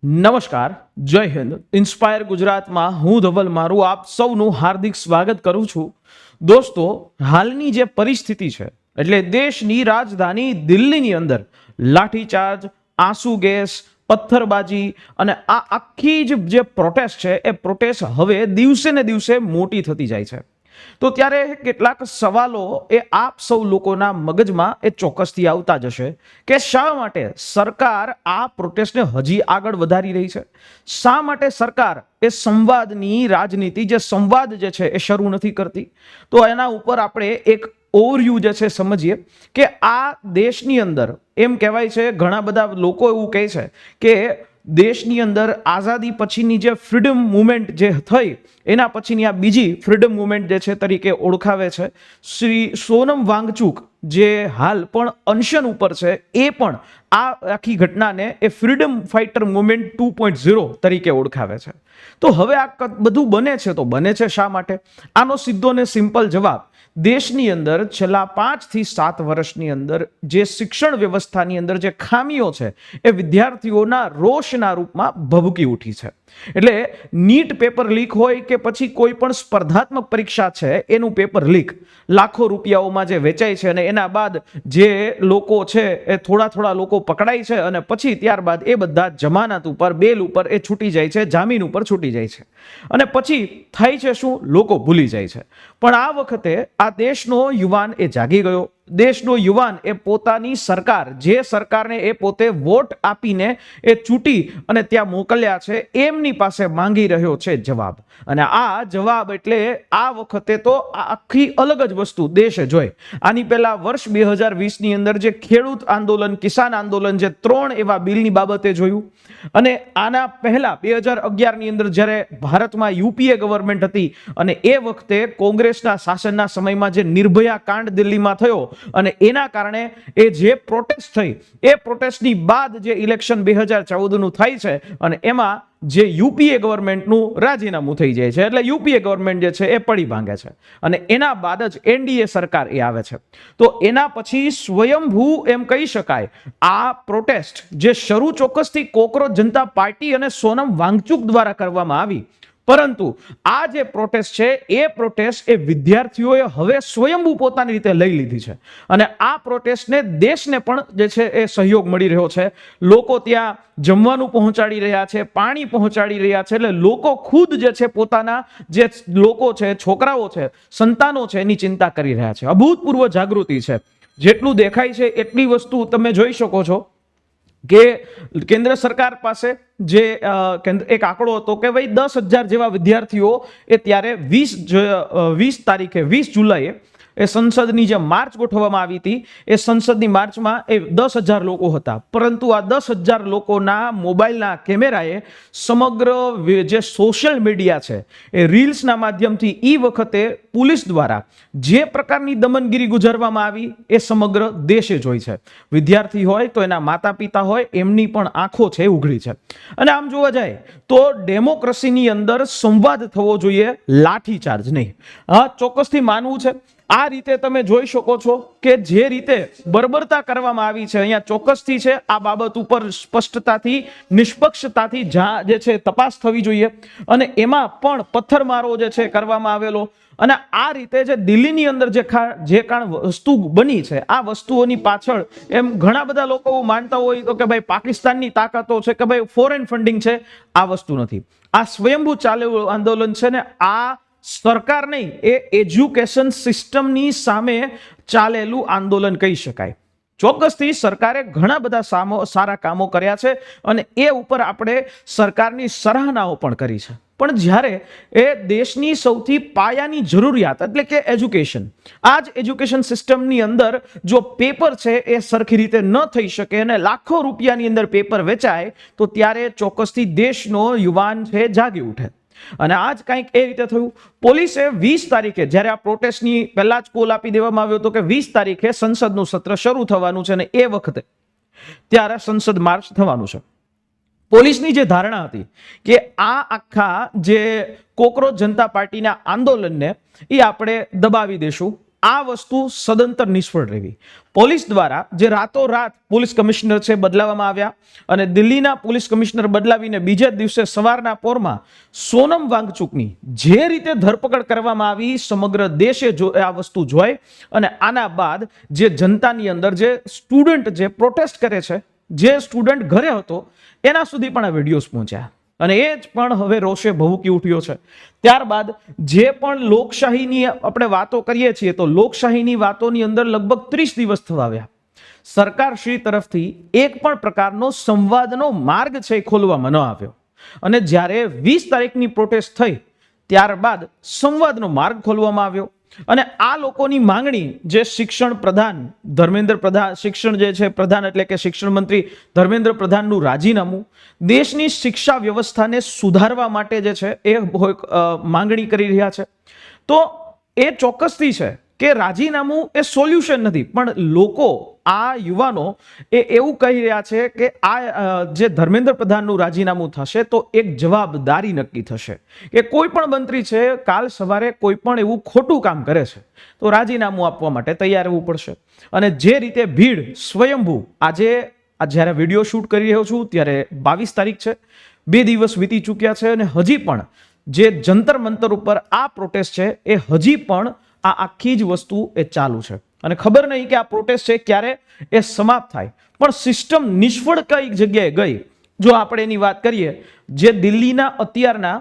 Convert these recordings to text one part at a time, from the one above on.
નમસ્કાર, જય હિન્દ. ઇન્સ્પાયર ગુજરાતમાં હું ધવલ મારું આપ સૌનું હાર્દિક સ્વાગત કરું છું. દોસ્તો, હાલની જે પરિસ્થિતિ છે એટલે દેશની રાજધાની દિલ્હીની અંદર લાઠીચાર્જ, આંસુ ગેસ, પથ્થરબાજી અને આ આખી જે પ્રોટેસ્ટ છે એ પ્રોટેસ્ટ હવે દિવસે ને દિવસે મોટી થતી જાય છે. તો ત્યારે કેટલાક સવાલો એ આપ સૌ લોકોના મગજમાં એ ચોક્કસથી આવતા જશે કે શા માટે સરકાર આ પ્રોટેસ્ટને હજી આગળ વધારી રહી છે, શા માટે સરકાર એ સંવાદની રાજનીતિ જે સંવાદ જે છે એ શરૂ નથી કરતી. તો એના ઉપર આપણે એક ઓવરવ્યૂ જે છે સમજીએ કે આ દેશની અંદર એમ કહેવાય છે, ઘણા બધા લોકો એવું કહે છે કે દેશની અંદર આઝાદી પછીની જે ફ્રીડમ મુવમેન્ટ જે થઈ એના પછીની આ બીજી ફ્રીડમ મુવમેન્ટ જે છે તરીકે ઓળખાવે છે. શ્રી સોનમ વાંગચુક જે હાલ પણ અનશન ઉપર છે એ પણ આ આખી ઘટનાને એ ફ્રીડમ ફાઇટર મુવમેન્ટ 2.0 તરીકે ઓળખાવે છે. તો હવે આ બધું બને છે તો બને છે શા માટે? આનો સીધો ને સિમ્પલ જવાબ દેશની અંદર છેલ્લા 5 થી 7 વર્ષની અંદર જે શિક્ષણ વ્યવસ્થાની અંદર જે ખામીઓ છે એ વિદ્યાર્થીઓના રોષના રૂપમાં ભભૂકી ઉઠી છે. એટલે નીટ પેપર લીક હોય કે પછી કોઈ પણ સ્પર્ધાત્મક પરીક્ષા છે એનું પેપર લીક લાખો રૂપિયાઓમાં જે વેચાય છે અને એના બાદ જે લોકો છે એ થોડા લોકો પકડાય છે અને પછી ત્યારબાદ એ બધા જમાનત ઉપર, બેલ ઉપર એ છૂટી જાય છે, જામીન ઉપર છૂટી જાય છે અને પછી થાય છે શું? લોકો ભૂલી જાય છે. પણ આ વખતે આ દેશનો યુવાન એ જાગી ગયો. દેશનો યુવાન એ પોતાની સરકાર, જે સરકારને એ પોતે વોટ આપીને એ ચૂંટી અને ત્યાં મોકલ્યા છે, એમની પાસે માંગી રહ્યો છે જવાબ. અને આ જવાબ એટલે આ વખતે તો આખી અલગ જ વસ્તુ દેશે જોઈ. આની પહેલા વર્ષ 2020ની અંદર જે ખેડૂત આંદોલન, કિસાન આંદોલન, જે 3 એવા બિલની બાબતે જોયું અને આના પહેલા 2011ની અંદર જ્યારે ભારતમાં યુપીએ ગવર્મેન્ટ હતી અને એ વખતે કોંગ્રેસના શાસનના સમયમાં જે નિર્ભયા કાંડ દિલ્હીમાં થયો અને એના કારણે એ જે પ્રોટેસ્ટ થઈ એ પ્રોટેસ્ટની બાદ જે ઇલેક્શન 2014નું થાય છે અને એમાં જે યુપીએ ગવર્મેન્ટનું રાજીનામું થઈ જાય છે, એટલે યુપીએ ગવર્મેન્ટ જે છે એ પડી ભાંગે છે અને એના બાદ જ એનડીએ સરકાર એ આવે છે. તો એના પછી સ્વયંભૂ એમ કહી શકાય આ પ્રોટેસ્ટ જે શરૂ ચોક્કસથી કોકરોચ જનતા પાર્ટી અને સોનમ વાંગચુક દ્વારા કરવામાં આવી, પરંતુ આ જે પ્રોટેસ્ટ છે એ પ્રોટેસ્ટ એ વિદ્યાર્થીઓએ હવે સ્વયંભૂ પોતાની રીતે લઈ લીધી છે અને આ પ્રોટેસ્ટને દેશને પણ જે છે એ સહયોગ મળી રહ્યો છે. લોકો ત્યાં જમવાનું પહોંચાડી રહ્યા છે, પાણી પહોંચાડી રહ્યા છે, એટલે લોકો ખુદ જે છે પોતાના જે લોકો છે, છોકરાઓ છે, સંતાનો છે એની ચિંતા કરી રહ્યા છે. અભૂતપૂર્વ જાગૃતિ છે. જેટલું દેખાય છે એટલી વસ્તુ તમે જોઈ શકો છો કે કેન્દ્ર સરકાર પાસે જે એક આંકડો હતો કે ભાઈ 10,000 જેવા વિદ્યાર્થીઓ એ ત્યારે 20 તારીખે 20 જુલાઈએ એ સંસદની જે માર્ચ ગોઠવવામાં આવી હતી એ સંસદની માર્ચમાં એ 10,000 લોકો હતા, પરંતુ આ 10,000 લોકોના મોબાઈલના કેમેરાએ સમગ્ર જે સોશિયલ મીડિયા છે એ રીલ્સના માધ્યમથી એ વખતે પોલીસ દ્વારા જે પ્રકારની દમનગીરી ગુજારવામાં આવી એ સમગ્ર દેશે જોઈ છે. વિદ્યાર્થી હોય તો એના માતા પિતા હોય એમની પણ આંખો છે ઉઘડી છે. અને આમ જોવા જાય તો ડેમોક્રેસીની અંદર સંવાદ થવો જોઈએ, લાઠીચાર્જ નહીં. હા, ચોક્કસથી માનવું છે. આ રીતે તમે જોઈ શકો છો કે જે રીતે બર્બરતા કરવામાં આવી છે અહીંયા ચોક્કસથી છે આ બાબત ઉપર સ્પષ્ટતાથી, નિષ્પક્ષતાથી જે છે તપાસ થવી જોઈએ અને એમાં પણ પથ્થરમારો જે છે કરવામાં આવેલો અને આ રીતે જે દિલ્હીની અંદર જે કાંઈ વસ્તુ બની છે આ વસ્તુઓની પાછળ એમ ઘણા બધા લોકો માનતા હોય તો કે ભાઈ પાકિસ્તાનની તાકાતો છે કે ભાઈ ફોરેન ફંડિંગ છે. આ વસ્તુ નથી. આ સ્વયંભૂ ચાલેલું આંદોલન છે ને આ સરકાર નહીં, એ એજ્યુકેશન સિસ્ટમની સામે ચાલેલું આંદોલન કહી શકાય. ચોક્કસથી સરકારે ઘણા બધા સારા કામો કર્યા છે અને એ ઉપર આપણે સરકારની સરાહનાઓ પણ કરી છે. પણ જ્યારે એ દેશની સૌથી પાયાની જરૂરિયાત એટલે કે એજ્યુકેશન, આ જ એજ્યુકેશન સિસ્ટમની અંદર જો પેપર છે એ સરખી રીતે ન થઈ શકે અને લાખો રૂપિયાની અંદર પેપર વેચાય તો ત્યારે ચોક્કસથી દેશનો યુવાન છે જાગી ઉઠે. અને આજ કંઈક એ રીતે થયું. પોલીસે 20 તારીખે જ્યારે આ પ્રોટેસ્ટની પહેલા જ કોલ આપી દેવામાં આવ્યો હતો કે 20 તારીખે સંસદનું સત્ર શરૂ થવાનું છે અને એ વખતે ત્યારે સંસદ માર્ચ થવાનું છે. પોલીસની જે ધારણા હતી કે આ આખા જે કોકરોચ જનતા પાર્ટીના આંદોલનને એ આપણે દબાવી દેશું, આ વસ્તુ સદંતર નિષ્ફળ રહેવી. પોલીસ દ્વારા જે રાતોરાત પોલીસ કમિશનર છે બદલાવવામાં આવ્યા અને દિલ્હીના પોલીસ કમિશનર બદલાવીને બીજા દિવસે સવારના પોરમાં સોનમ વાંગચુકની જે રીતે ધરપકડ કરવામાં આવી, સમગ્ર દેશે આ વસ્તુ જોઈ અને આના બાદ જે જનતાની અંદર જે સ્ટુડન્ટ જે પ્રોટેસ્ટ કરે છે, જે સ્ટુડન્ટ ઘરે હતો, એના સુધી પણ આ વિડીયોઝ પહોંચ્યા અને એ જ પણ હવે રોષે ભભૂકી ઉઠ્યો છે. ત્યારબાદ જે પણ લોકશાહીની આપણે વાતો કરીએ છીએ તો લોકશાહીની વાતોની અંદર લગભગ 30 દિવસ થવા આવ્યા. સરકાર શ્રી તરફથી એક પણ પ્રકારનો સંવાદનો માર્ગ છે એ ખોલવામાં ન આવ્યો અને જ્યારે 20 તારીખની પ્રોટેસ્ટ થઈ ત્યારબાદ સંવાદનો માર્ગ ખોલવામાં આવ્યો અને આ લોકોની માંગણી જે શિક્ષણ પ્રધાન ધર્મેન્દ્ર પ્રધાન, શિક્ષણ જે છે પ્રધાન એટલે કે શિક્ષણ મંત્રી ધર્મેન્દ્ર પ્રધાનનું રાજીનામું, દેશની શિક્ષા વ્યવસ્થાને સુધારવા માટે જે છે એ માંગણી કરી રહ્યા છે. તો એ ચોક્કસથી છે કે રાજીનામું એ સોલ્યુશન નથી, પણ લોકો આ યુવાનો એ એવું કહી રહ્યા છે કે આ જે ધર્મેન્દ્ર પ્રધાનનું રાજીનામું થશે તો એક જવાબદારી નક્કી થશે કે કોઈ પણ મંત્રી છે કાલ સવારે કોઈ પણ એવું ખોટું કામ કરે છે તો રાજીનામું આપવા માટે તૈયાર રહેવું પડશે. અને જે રીતે ભીડ સ્વયંભૂ આજે જ્યારે વિડીયો શૂટ કરી રહ્યો છું ત્યારે 22 તારીખ છે, 2 દિવસ વીતી ચૂક્યા છે અને હજી પણ જે જંતર મંતર ઉપર આ પ્રોટેસ્ટ છે એ હજી પણ આ આખી જ વસ્તુ એ ચાલુ છે અને ખબર નહીં કે આ પ્રોટેસ્ટ છે ક્યારે એ સમાપ્ત થાય. પણ સિસ્ટમ નિષ્ફળ કઈ જગ્યાએ ગઈ જો આપણે એની વાત કરીએ, જે દિલ્હીના અત્યારના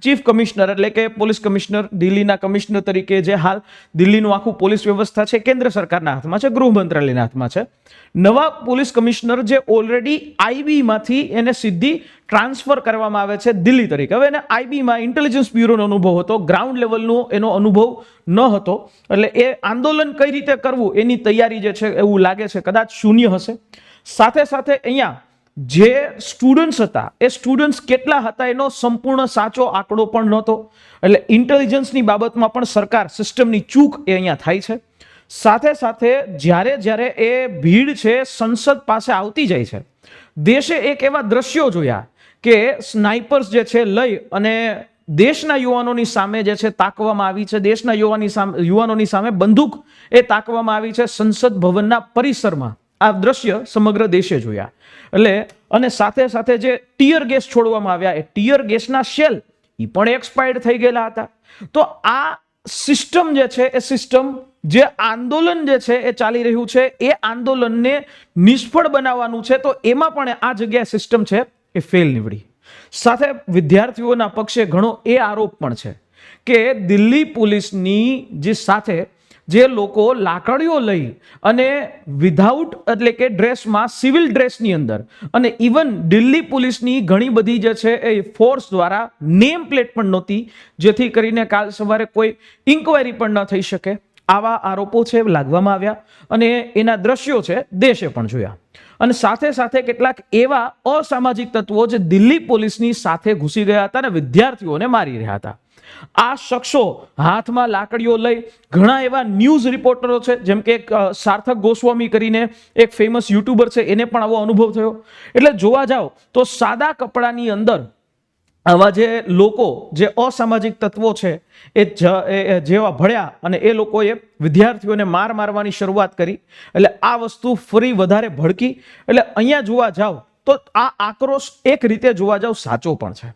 ચીફ કમિશનર એટલે કે પોલીસ કમિશનર, દિલ્હીના કમિશનર તરીકે જે હાલ દિલ્હીનું આખું પોલીસ વ્યવસ્થા છે કેન્દ્ર સરકારના હાથમાં છે, ગૃહ મંત્રાલયના હાથમાં છે. નવા પોલીસ કમિશનર જે ઓલરેડી આઈબીમાંથી એને સીધી ટ્રાન્સફર કરવામાં આવે છે દિલ્હી તરીકે. હવે એને આઈબીમાં ઇન્ટેલિજન્સ બ્યુરોનો અનુભવ હતો, ગ્રાઉન્ડ લેવલનો એનો અનુભવ ન હતો, એટલે એ આંદોલન કઈ રીતે કરવું એની તૈયારી જે છે એવું લાગે છે કદાચ શૂન્ય હશે. સાથે સાથે અહીંયા જે સ્ટુડન્ટ્સ હતા એ સ્ટુડન્ટ્સ કેટલા હતા એનો સંપૂર્ણ સાચો આંકડો પણ નહોતો, એટલે ઇન્ટેલિજન્સની બાબતમાં પણ સરકાર સિસ્ટમની ચૂક એ અહીંયા થાય છે. સાથે સાથે જ્યારે એ ભીડ છે સંસદ પાસે આવતી જાય છે, દેશે એક એવા દ્રશ્યો જોયા કે સ્નાઇપર્સ જે છે લઈ અને દેશના યુવાનોની સામે જે છે તાકવામાં આવી છે, દેશના યુવાનોની સામે બંદૂક એ તાકવામાં આવી છે સંસદ ભવનના પરિસરમાં. આ દ્રશ્ય સમગ્ર દેશે જોયા. એટલે અને સાથે સાથે જે ટીયર ગેસ છોડવામાં આવ્યા એ ટીયર ગેસના શેલ એ પણ એક્સપાયર્ડ થઈ ગયેલા હતા. તો આ સિસ્ટમ જે છે એ સિસ્ટમ જે આંદોલન જે છે એ ચાલી રહ્યું છે એ આંદોલનને નિષ્ફળ બનાવવાનું છે, તો એમાં પણ આ જગ્યાએ સિસ્ટમ છે એ ફેલ નીવડી. સાથે વિદ્યાર્થીઓના પક્ષે ઘણો એ આરોપ પણ છે કે દિલ્હી પોલીસની જે સાથે જે લોકો લાકડીઓ લઈ અને વિધાઉટ એટલે કે ડ્રેસમાં, સિવિલ ડ્રેસની અંદર, અને ઇવન દિલ્હી પોલીસની ઘણી બધી જે છે એ ફોર્સ દ્વારા નેમ પ્લેટ પણ નહોતી, જેથી કરીને કાલ સવારે કોઈ ઇન્ક્વાયરી પણ ન થઈ શકે. આવા આરોપો છે લાગવામાં આવ્યા અને એના દ્રશ્યો છે દેશે પણ જોયા. અને સાથે સાથે કેટલાક એવા અસામાજિક તત્વો જે દિલ્હી પોલીસની સાથે ઘૂસી ગયા હતા અને વિદ્યાર્થીઓને મારી રહ્યા હતા. આ શખ્સો હાથમાં લાકડીઓ લઈ, ઘણા એવા ન્યૂઝ રિપોર્ટરો છે જેમ કે સાર્થક ગોસ્વામી કરીને એક ફેમસ યુટ્યુબર છે, એને પણ આવો અનુભવ થયો. એટલે જોવા જાઓ તો સાદા કપડાની અંદર આવા જે લોકો જે અસામાજિક તત્વો છે એ જેવા ભળ્યા અને એ લોકોએ વિદ્યાર્થીઓને મારવાની શરૂઆત કરી. એટલે આ વસ્તુ ફરી વધારે ભડકી. એટલે અહીંયા જોવા જાઓ તો આ આક્રોશ એક રીતે જોવા જાઓ સાચો પણ છે.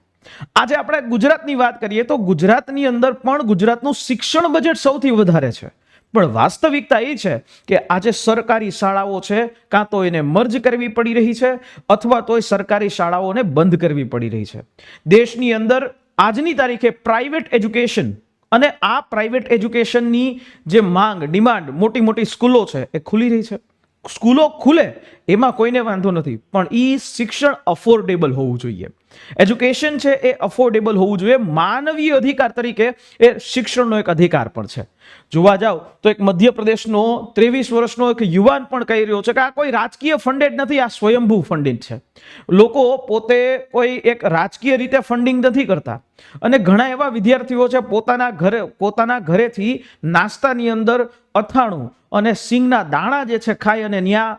આજે આપણે ગુજરાતની વાત કરીએ તો ગુજરાતની અંદર પણ ગુજરાતનું શિક્ષણ બજેટ સૌથી વધારે છે, પણ વાસ્તવિકતા એ છે કે આજે સરકારી શાળાઓ છે કાં તો એને મર્જ કરવી પડી રહી છે અથવા તો સરકારી શાળાઓને બંધ કરવી પડી રહી છે. દેશની અંદર આજની તારીખે પ્રાઇવેટ એજ્યુકેશન અને આ પ્રાઇવેટ એજ્યુકેશનની જે માંગ, ડિમાન્ડ, મોટી મોટી સ્કૂલો છે એ ખુલી રહી છે. સ્કૂલો ખુલે એમાં કોઈને વાંધો નથી, પણ એ શિક્ષણ અફોર્ડેબલ હોવું જોઈએ. એજ્યુકેશન છે એ અફોર્ડેબલ હોવું જોઈએ. માનવીય અધિકાર તરીકે એ શિક્ષણનો એક અધિકાર પણ છે. જોવા જાવ તો એક મધ્યપ્રદેશનો 23 વર્ષનો એક યુવાન પણ કહી રહ્યો છે કે આ કોઈ રાજકીય ફંડેડ નથી, આ સ્વયંભૂ ફંડિંગ છે. લોકો પોતે કોઈ એક રાજકીય રીતે ફંડિંગ નથી કરતા અને ઘણા એવા વિદ્યાર્થીઓ છે પોતાના ઘરેથી નાસ્તાની અંદર અથાણું અને સિંગના દાણા જે છે ખાઈ અને ત્યાં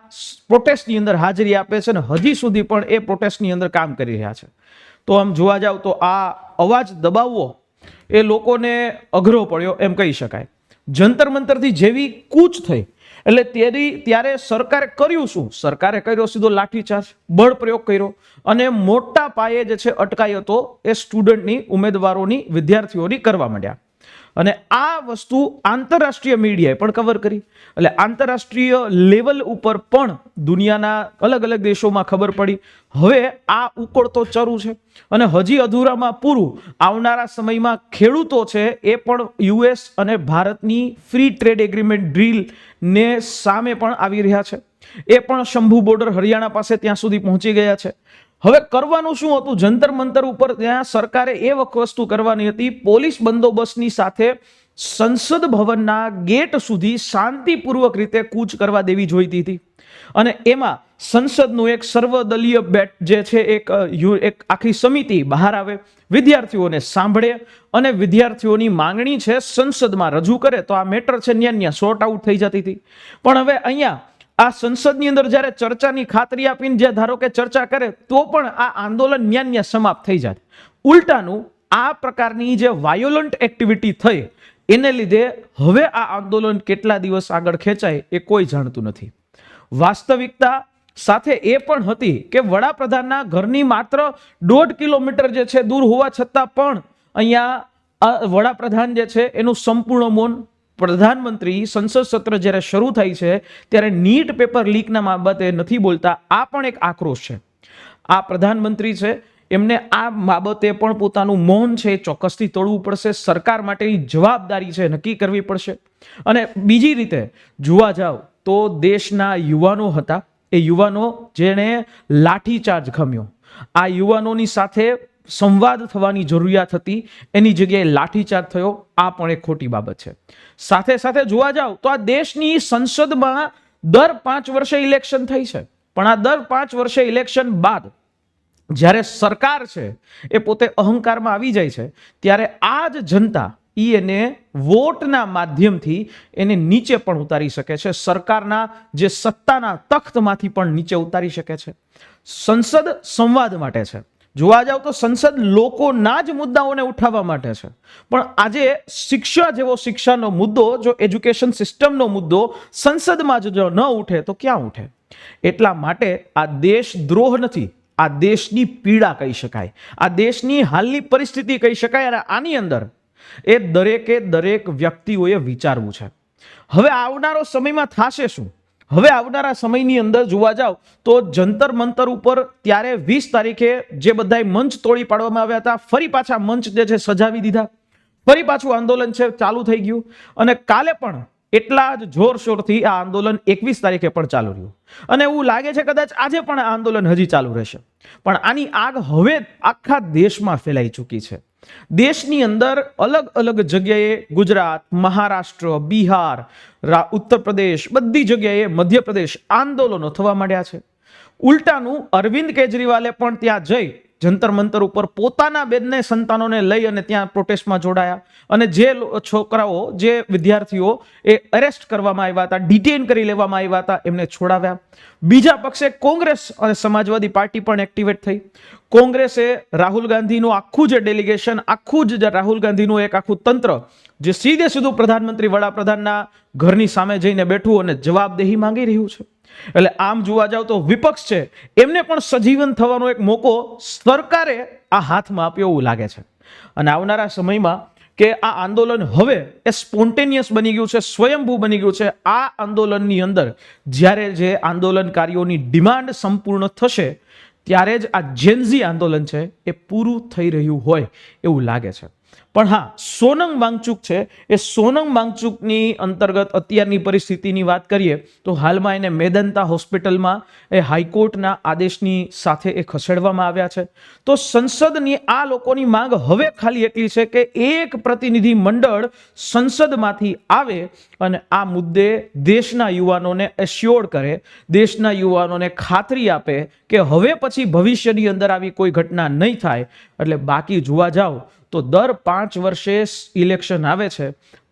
પ્રોટેસ્ટની અંદર હાજરી આપે છે અને હજી સુધી પણ એ પ્રોટેસ્ટની અંદર કામ કરી રહ્યા છે. તો આમ જોવા જાવ તો આ અવાજ દબાવવો એ લોકોને અઘરો પડ્યો એમ કહી શકાય. જંતર મંતરથી જેવી કૂચ થઈ એટલે ત્યારે સરકારે કર્યું શું? સરકારે કર્યો સીધો લાઠીચાર્જ, બળ પ્રયોગ કર્યો અને મોટા પાયે જે છે અટકાયતો એ સ્ટુડન્ટની, ઉમેદવારોની, વિદ્યાર્થીઓની કરવા માંડ્યા. અને આ વસ્તુ આંતરરાષ્ટ્રીય મીડિયાએ પણ કવર કરી. એટલે આંતરરાષ્ટ્રીય લેવલ ઉપર પણ દુનિયાના અલગ અલગ દેશોમાં ખબર પડી. હવે આ ઉકળતો ચરુ છે અને હજી અધૂરામાં પૂરું. આવનારા સમયમાં ખેડૂતો છે એ પણ યુએસ અને ભારતની ફ્રી ટ્રેડ એગ્રીમેન્ટ ડ્રીલ ને સામે પણ આવી રહ્યા છે. એ પણ શંભુ બોર્ડર હરિયાણા પાસે ત્યાં સુધી પહોંચી ગયા છે. હવે કરવાનું શું હતું? જંતર મંતર ઉપર ત્યાં સરકારે એ વસ્તુ કરવાની હતી, પોલીસ બંદોબસ્તની સાથે સંસદ ભવનના ગેટ સુધી શાંતિપૂર્વક રીતે કૂચ કરવા દેવી જોઈતી હતી. અને એમાં સંસદનું એક સર્વદલીય બેટ જે છે એક આખી સમિતિ બહાર આવે, વિદ્યાર્થીઓને સાંભળે અને વિદ્યાર્થીઓની માંગણી છે સંસદમાં રજૂ કરે તો આ મેટર છે ન્યા સોર્ટ આઉટ થઈ જતી હતી. પણ હવે અહીંયા આ સંસદની અંદર જ્યારે ચર્ચાની ખાતરી આપીને જે ધારો કે ચર્ચા કરે તો પણ આ આંદોલન ન્યા સમાપ્ત થઈ જાય. ઉલટાનું આ પ્રકારની જે વાયોલન્ટ એક્ટિવિટી થઈ એને લીધે હવે આ આંદોલન કેટલા દિવસ આગળ ખેંચાય એ કોઈ જાણતું નથી. વાસ્તવિકતા સાથે એ પણ હતી કે વડાપ્રધાનના ઘરની માત્ર 1.5 કિલોમીટર જે છે દૂર હોવા છતાં પણ અહીંયા વડાપ્રધાન જે છે એનું સંપૂર્ણ મૌન. પ્રધાનમંત્રી સંસદ સત્ર જ્યારે શરૂ થાય છે ત્યારે નીટ પેપર લીકના બાબતે નથી બોલતા. આ પણ એક આક્રોશ છે. આ પ્રધાનમંત્રી છે એમને આ બાબતે પણ પોતાનું મૌન છે ચોક્કસથી તોડવું પડશે. સરકાર માટેની જવાબદારી છે નક્કી કરવી પડશે. અને બીજી રીતે જોવા જાવ તો દેશના યુવાનો હતા, એ યુવાનો જેણે લાઠીચાર્જ ખમ્યો, આ યુવાનોની સાથે સંવાદ થવાની જરૂરિયાત હતી, એની જગ્યાએ લાઠીચાર્જ થયો. આ પણ એક ખોટી બાબત છે. સાથે સાથે જોવા જાવ તો આ દેશની સંસદમાં દર 5 વર્ષે ઇલેક્શન થઈ છે, પણ આ દર 5 વર્ષે ઇલેક્શન બાદ જ્યારે સરકાર છે એ પોતે અહંકારમાં આવી જાય છે ત્યારે આ જ જનતા એને વોટના માધ્યમથી એને નીચે પણ ઉતારી શકે છે, સરકારના જે સત્તાના તખ્તમાંથી પણ નીચે ઉતારી શકે છે. સંસદ સંવાદ માટે છે. જોવા જાવ તો સંસદ લોકોના જ મુદ્દાઓને ઉઠાવવા માટે છે. પણ આજે શિક્ષા જેવો શિક્ષાનો મુદ્દો, જો એજ્યુકેશન સિસ્ટમનો મુદ્દો સંસદમાં જો ન ઉઠે તો ક્યાં ઉઠે? એટલા માટે આ દેશદ્રોહ નથી, આ દેશની પીડા કહી શકાય, આ દેશની હાલની પરિસ્થિતિ કહી શકાય. અને આની અંદર એ દરેક વ્યક્તિઓએ વિચારવું છે. હવે આવનારો સમયમાં થશે શું? હવે આવનારા સમયની અંદર જોવા જાવ તો જંતર મંતર ઉપર ત્યારે 20 તારીખે જે બધાય મંચ તોડી પાડવામાં આવ્યા હતા, ફરી પાછા મંચ જે છે સજાવી દીધા, ફરી પાછું આંદોલન છે ચાલુ થઈ ગયું. અને કાલે પણ એટલા જ જોરશોરથી આ આંદોલન 21 તારીખે પણ ચાલુ રહ્યું. અને એવું લાગે છે કદાચ આજે પણ આ આંદોલન હજી ચાલુ રહેશે. પણ આની આગ હવે આખા દેશમાં ફેલાઈ ચૂકી છે. દેશની અંદર અલગ અલગ જગ્યાએ ગુજરાત, મહારાષ્ટ્ર, બિહાર, ઉત્તર પ્રદેશ, બધી જગ્યાએ, મધ્યપ્રદેશ આંદોલનો થવા માંડ્યા છે. ઉલટાનું અરવિંદ કેજરીવાલે પણ ત્યાં જઈ જંતર મંતર ઉપર પોતાના બેનને સંતાનોને લઈ અને ત્યાં પ્રોટેસ્ટમાં જોડાયા. અને જે છોકરાઓ, જે વિદ્યાર્થીઓ એ અરેસ્ટ કરવામાં આવ્યા હતા, ડિટેન કરી લેવામાં આવ્યા હતા, એમને છોડાવ્યા. બીજા પક્ષે કોંગ્રેસ અને સમાજવાદી પાર્ટી પણ એક્ટિવેટ થઈ. કોંગ્રેસે રાહુલ ગાંધીનું આખું જે ડેલિગેશન, આખું જ રાહુલ ગાંધીનું એક આખું તંત્ર જે સીધે સીધું પ્રધાનમંત્રી વડાપ્રધાનના ઘરની સામે જઈને બેઠું અને જવાબદેહી માંગી રહ્યું છે. એટલે આમ જોવા જાવ તો વિપક્ષ છે એમને પણ સજીવન થવાનો એક મોકો સરકારે આ હાથમાં આપ્યો એવું લાગે છે. અને આવનારા સમયમાં કે આ આંદોલન હવે એ સ્પોન્ટેનિયસ બની ગયું છે, સ્વયંભૂ બની ગયું છે. આ આંદોલનની અંદર જ્યારે જે આંદોલનકારીઓની ડિમાન્ડ સંપૂર્ણ થશે ત્યારે જ આ જેનઝી આંદોલન છે એ પૂરું થઈ રહ્યું હોય એવું લાગે છે. પણ હા, સોનમ વાંગચુક છે, એ સોનમ વાંગચુકની અંતર્ગત અત્યારની પરિસ્થિતિની વાત કરીએ તો હાલમાં એને મેદાન્તા હોસ્પિટલમાં એ હાઈકોર્ટના આદેશની સાથે એ ખસેડવામાં આવ્યા છે. તો સંસદની આ લોકોની માંગ હવે ખાલી એટલી છે કે એક પ્રતિનિધિ મંડળ સંસદમાંથી આવે અને આ મુદ્દે દેશના યુવાનોને એશ્યોર્ડ કરે, દેશના યુવાનોને ખાતરી આપે કે હવે પછી ભવિષ્યની અંદર આવી કોઈ ઘટના નહીં થાય. એટલે બાકી જોવા જાવ તો દર 5 વર્ષે ઇલેક્શન આવે છે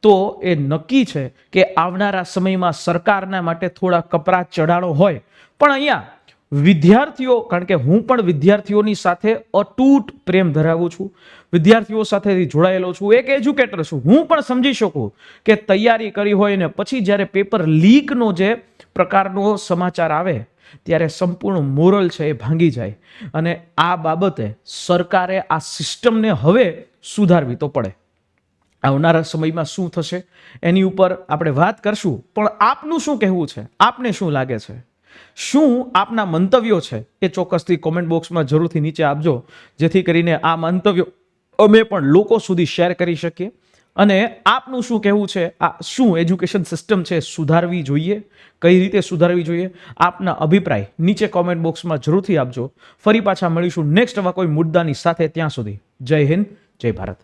તો એ નક્કી છે કે આવનારા સમયમાં સરકારના માટે થોડા કપરા ચઢાણો હોય. પણ અહીંયા વિદ્યાર્થીઓ, કારણ કે હું પણ વિદ્યાર્થીઓની સાથે અતૂટ પ્રેમ ધરાવું છું, વિદ્યાર્થીઓ સાથેથી જોડાયેલો છું, એક એજ્યુકેટર છું, હું પણ સમજી શકું કે તૈયારી કરી હોય ને પછી જ્યારે પેપર લીકનો જે પ્રકારનો સમાચાર આવે ત્યારે સંપૂર્ણ મોરલ છે એ ભાંગી જાય. અને આ બાબતે સરકારે આ સિસ્ટમને હવે સુધારવી તો પડે. આવનારા સમયમાં શું થશે એની ઉપર આપણે વાત કરશું, પણ આપનું શું કહેવું છે? આપને શું લાગે છે? શું આપના મંતવ્યો છે એ ચોક્કસથી કોમેન્ટ બોક્સમાં જરૂરથી નીચે આપજો, જેથી કરીને આ મંતવ્યો અમે પણ લોકો સુધી શેર કરી શકીએ. અને આપનું શું કહેવું છે? આ શું એજ્યુકેશન સિસ્ટમ છે સુધારવી જોઈએ? કઈ રીતે સુધારવી જોઈએ? આપના અભિપ્રાય નીચે કોમેન્ટ બોક્સમાં જરૂરથી આપજો. ફરી પાછા મળીશું નેક્સ્ટ આવા કોઈ મુદ્દાની સાથે. ત્યાં સુધી જય હિન્દ, જય ભારત.